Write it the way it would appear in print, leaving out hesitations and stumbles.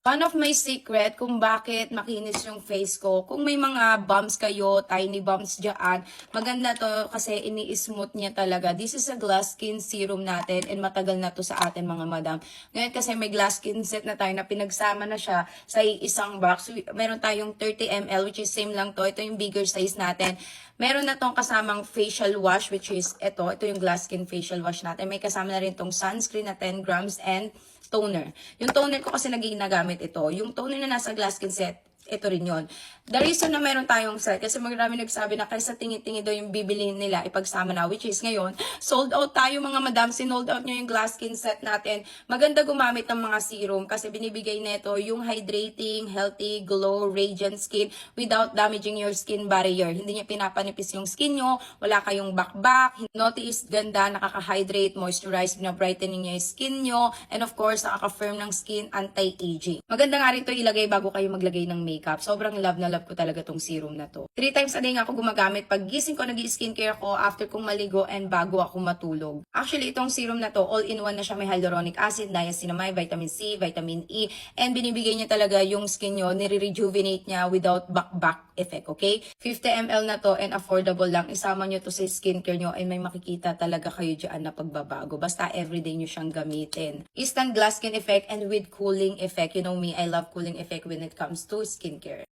One of my secret kung bakit makinis yung face ko, kung may mga bumps kayo, tiny bumps dyan, maganda to kasi ini-smooth niya talaga. This is a glass skin serum natin and matagal na to sa atin mga madam. Ngayon kasi may glass skin set na tayo na pinagsama na siya sa isang box. Meron tayong 30 ml which is same lang to. Ito yung bigger size natin. Meron na tong kasamang facial wash which is ito yung glass skin facial wash natin. May kasama na rin tong sunscreen na 10 grams and toner. Yung toner ko kasi ginagamit ito. Yung toner na nasa glass skin set, ito rin yun. The reason na meron tayong set, kasi marami nagsabi na kaysa tingi-tingi daw yung bibilihin nila, ipagsama na, which is ngayon, sold out tayo mga madam, sinold out nyo yung glass skin set natin. Maganda gumamit ng mga serum kasi binibigay nito yung hydrating, healthy, glow, radiant skin without damaging your skin barrier. Hindi niya pinapanipis yung skin nyo, wala kayong bakbak, notice ganda, nakaka-hydrate, moisturize, na-brightening niya yung skin nyo, and of course, nakaka-firm ng skin, anti-aging. Maganda nga rin to ilagay bago kayo maglagay ng makeup. Sobrang love na love ko talaga tong serum na to. 3 times a day nga ako gumagamit. Pag gising ko, nag-skincare ko after kong maligo and bago ako matulog. Actually, itong serum na to, all-in-one na siya. May hyaluronic acid, niacinamide, vitamin C, vitamin E, and binibigay niya talaga yung skin nyo, nire-rejuvenate niya without back effect, okay? 50 ml na to and affordable lang. Isama nyo to sa skincare nyo and may makikita talaga kayo dyan na pagbabago. Basta everyday nyo siyang gamitin. Instant glass skin effect and with cooling effect. You know me, I love cooling effect when it comes to skincare.